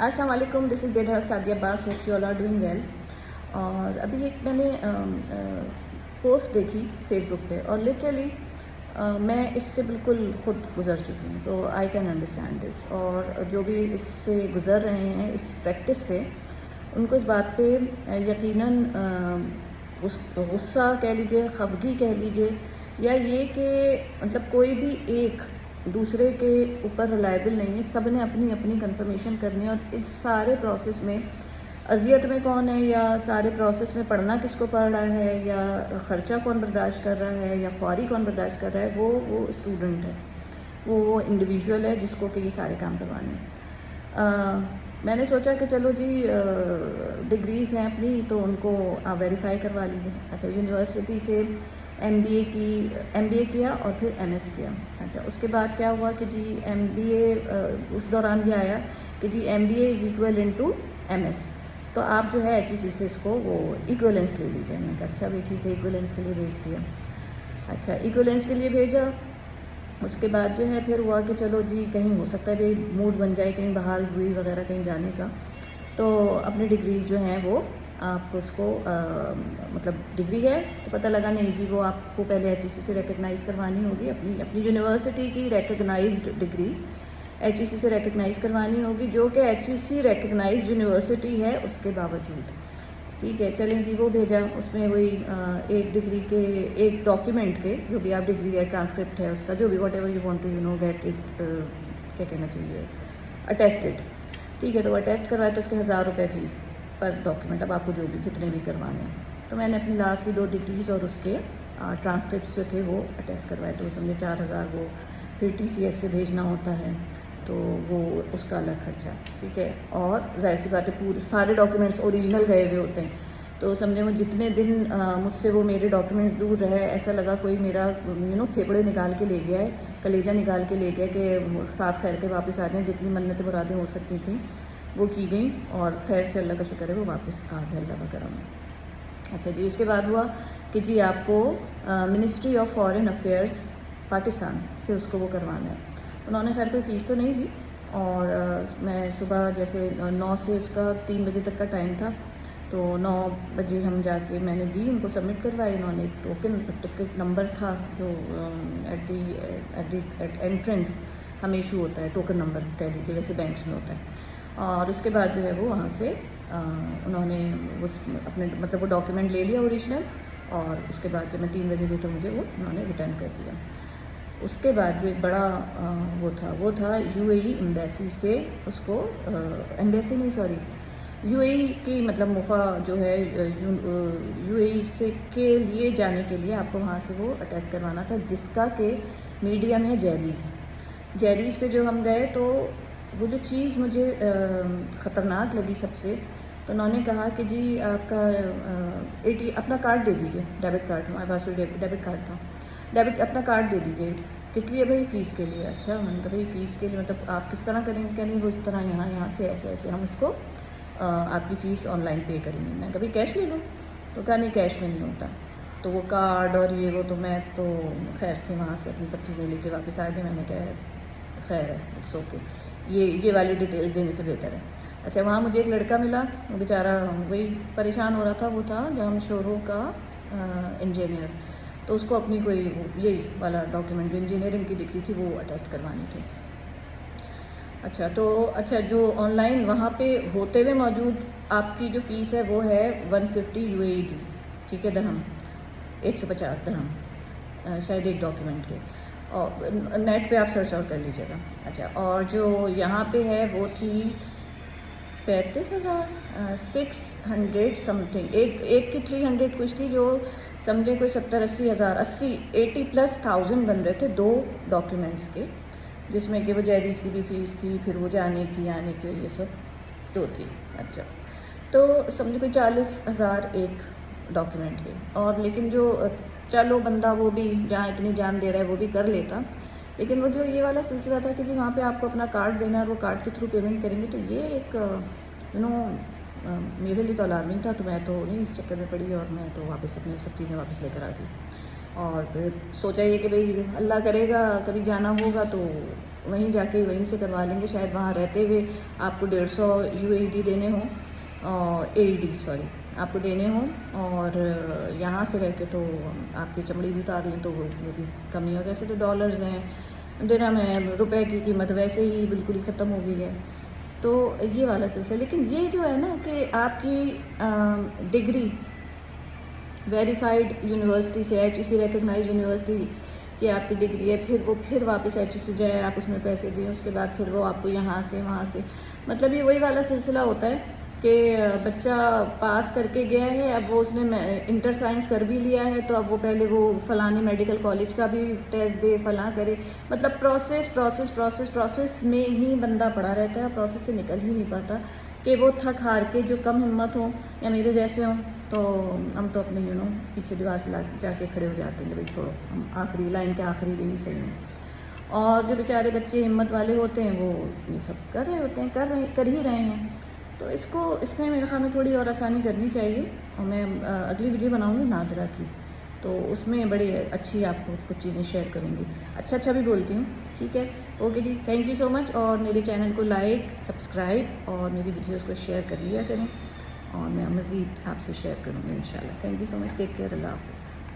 अस्सलाम वालेकुम, this is बेधड़क Sadia Abbas, hope you all are doing well. और अभी एक मैंने पोस्ट देखी फेसबुक पे और लिटरली मैं इससे बिल्कुल ख़ुद गुज़र चुकी हूँ, तो आई कैन अंडरस्टैंड दिस। और जो भी इससे गुज़र रहे हैं इस प्रैक्टिस से, उनको इस बात पे यकीनन गुस्सा कह लीजिए, खफगी कह लीजिए, या ये कि मतलब कोई भी एक दूसरे के ऊपर रिलायबल नहीं है। सब ने अपनी अपनी कंफर्मेशन करनी है और इस सारे प्रोसेस में अजियत में कौन है, या सारे प्रोसेस में पढ़ना किसको पड़ रहा है, या ख़र्चा कौन बर्दाश्त कर रहा है, या ख्वारी कौन बर्दाश्त कर रहा है, वो स्टूडेंट है, वो इंडिविजुअल है जिसको कि ये सारे काम करवाने हैं। मैंने सोचा कि चलो जी, डिग्रीज़ हैं अपनी तो उनको वेरीफाई करवा लीजिए। अच्छा, यूनिवर्सिटी से एमबीए किया और फिर एमएस किया। अच्छा, उसके बाद क्या हुआ कि जी एमबीए, उस दौरान ये आया कि जी MBA is equal into MS, तो आप जो है एचईसी से इसको वो इक्वलेंस ले लीजिए। मैंने कहा अच्छा भाई ठीक है, इक्वलेंस के लिए भेज दिया। अच्छा, इक्वलेंस के लिए भेजा। उसके बाद जो है फिर हुआ कि चलो जी, कहीं हो सकता है भाई मूड बन जाए कहीं बाहर हुई वगैरह कहीं जाने का, तो अपनी डिग्रीज़ जो हैं वो आप उसको मतलब डिग्री है तो पता लगा नहीं जी, वो आपको पहले एचईसी से रिकग्नाइज़ करवानी होगी। अपनी यूनिवर्सिटी की रिकग्नाइज्ड डिग्री एचईसी से रिकग्नाइज़ करवानी होगी, जो कि एचईसी रिकग्नाइज्ड यूनिवर्सिटी है उसके बावजूद। ठीक है, चलें जी, वो भेजा। उसमें वही एक डिग्री के एक डॉक्यूमेंट के, जो भी आप डिग्री है, ट्रांसक्रिप्ट है उसका, जो भी whatever you want to get it, क्या कहना चाहिए, अटेस्टेड। ठीक है, तो वो अटेस्ट करवाए तो उसके 1000 रुपये फ़ीस पर डॉक्यूमेंट, अब आपको जो भी जितने भी करवाने हैं। तो मैंने अपनी लास्ट की 2 डिग्रीज़ और उसके ट्रांसक्रिप्ट्स जो थे वो अटेस्ट करवाए, तो समझे 4000। वो फिर टीसीएस से भेजना होता है तो वो उसका अलग खर्चा। ठीक है, और जाहिर सी बात है पूरे सारे डॉक्यूमेंट्स ओरिजिनल गए हुए होते हैं, तो समझे वो जितने दिन मुझसे वो मेरे डॉक्यूमेंट्स दूर रहे, ऐसा लगा कोई मेरा फेफड़े निकाल के ले गया है, कलेजा निकाल के ले गया कि साथ खैर के वापस आ जाएँ। जितनी मन्नतें मुरादें हो सकती थी वो की गई और खैर से अल्लाह का शुक्र है वो वापस आ गए, अल्लाह का करम है। अच्छा जी, उसके बाद हुआ कि जी आपको ministry of foreign affairs Pakistan से उसको वो करवाना है। उन्होंने खैर कोई फ़ीस तो नहीं ली, और मैं सुबह जैसे 9 से उसका 3 बजे तक का टाइम था, तो 9 बजे हम जाके मैंने दी, उनको सबमिट करवाई। उन्होंने टिकट नंबर था जो एट एंट्रेंस हमें इशू होता है, टोकन नंबर कह लीजिए, जैसे बैंक्स में होता है। और उसके बाद जो है वो वहाँ से उन्होंने उस अपने मतलब वो डॉक्यूमेंट ले लिया ओरिजिनल, और उसके बाद जब मैं 3 बजे गई तो मुझे वो उन्होंने रिटर्न कर दिया। उसके बाद जो एक बड़ा वो था यूएई एम्बेसी से उसको, एम्बेसी नहीं सॉरी, यूएई की मतलब मुफा जो है यूएई से के लिए जाने के लिए आपको वहाँ से वो अटेस्ट करवाना था, जिसका के मीडियम है जेरीज़ पे जो हम गए, तो वो जो चीज़ मुझे ख़तरनाक लगी सबसे, तो उन्होंने कहा कि जी आपका अपना कार्ड दे दीजिए, डेबिट कार्ड, हमारे पास तो डेबिट कार्ड था, अपना कार्ड दे दीजिए। किस लिए भाई? फ़ीस के लिए। अच्छा, मैंने कहा भाई फ़ीस के लिए मतलब आप किस तरह करेंगे? क्या नहीं, वो इस तरह यहाँ से ऐसे हम उसको आपकी फ़ीस ऑनलाइन पे करेंगे। मैं कभी कैश ले लूँ? तो कहा नहीं, कैश में नहीं होता। तो वो कार्ड और ये वो, तो मैं तो खैर से वहाँ से अपनी सब चीज़ें लेके वापस आ गई। मैंने कहा खैर है, इट्स ओके, ये वाली डिटेल्स देने से बेहतर है। अच्छा, वहाँ मुझे एक लड़का मिला, वो बेचारा वही परेशान हो रहा था, वो था जामशोरों का इंजीनियर, तो उसको अपनी कोई यही वाला डॉक्यूमेंट जो इंजीनियरिंग की डिग्री थी वो अटेस्ट करवानी थी। अच्छा, जो ऑनलाइन वहाँ पे होते हुए मौजूद आपकी जो फ़ीस है वो है 150 यूएडी, ठीक है, दरहम, 150 दरहम शायद एक डॉक्यूमेंट के, और नेट पे आप सर्च आउट कर लीजिएगा। अच्छा, और जो यहाँ पे है वो थी 35,000 600 समथिंग, एक की 300 कुछ थी, जो समझे कोई 70-80 हज़ार 80+ बन रहे थे 2 डॉक्यूमेंट्स के, जिसमें कि वो जेरीज़ की भी फ़ीस थी, फिर वो जाने की आने की, ये सब तो थी। अच्छा, तो समझो कोई 40,000 एक डॉक्यूमेंट के, और लेकिन जो चलो बंदा वो भी जहाँ इतनी जान दे रहा है वो भी कर लेता, लेकिन वो जो ये वाला सिलसिला था कि जी वहाँ पे आपको अपना कार्ड देना है और वो कार्ड के थ्रू पेमेंट करेंगे, तो ये एक मेरे लिए तो अलार्मिंग था। तो मैं तो नहीं इस चक्कर में पड़ी, और मैं तो वापस अपनी सब चीज़ें वापस लेकर आ गई, और फिर सोचा ये कि भाई अल्लाह करेगा कभी जाना होगा तो वहीं जाके वहीं से करवा लेंगे। शायद वहाँ रहते हुए आपको 150 UAD देने हों, AED सॉरी आपको देने हों, और यहाँ से रह के तो आपकी चमड़ी भी उतार लें तो वो भी कम ही हो। जैसे तो डॉलर्स हैं, दिरहम है, रुपए की कीमत वैसे ही बिल्कुल ही ख़त्म हो गई है। तो ये वाला सिलसिला। लेकिन ये जो है ना कि आपकी डिग्री वेरीफाइड यूनिवर्सिटी से, HEC रिकगनाइज यूनिवर्सिटी की आपकी डिग्री है, फिर वो फिर वापस HEC जाए, आप उसमें पैसे दें, उसके बाद फिर वो आपको यहाँ से वहाँ से, मतलब ये वही वाला सिलसिला होता है कि बच्चा पास करके गया है, अब वो उसने इंटर साइंस कर भी लिया है, तो अब वो पहले वो फ़लाने मेडिकल कॉलेज का भी टेस्ट दे, फ़लाँ करे, मतलब प्रोसेस प्रोसेस प्रोसेस प्रोसेस में ही बंदा पड़ा रहता है, प्रोसेस से निकल ही नहीं पाता। कि वो थक हार के जो कम हिम्मत हो या मेरे जैसे हों, तो हम तो अपने पीछे दीवार से जाके खड़े हो जाते हैं कि भाई छोड़ो, हम आखिरी लाइन के आखिरी भी सही हैं। और जो बेचारे बच्चे हिम्मत वाले होते हैं वो ये सब कर रहे होते हैं, कर ही रहे हैं। तो इसमें मेरे ख्याल में थोड़ी और आसानी करनी चाहिए, और मैं अगली वीडियो बनाऊँगी नादरा की, तो उसमें बड़ी अच्छी आपको कुछ चीज़ें शेयर करूँगी, अच्छा भी बोलती हूँ। ठीक है, ओके जी, थैंक यू सो मच। और मेरे चैनल को लाइक, सब्सक्राइब और मेरी वीडियोस को शेयर कर लिया करें, और मैं मज़ीद आपसे शेयर करूँगी इंशाल्लाह। Thank you so much, take care, अल्लाह हाफ़िज़।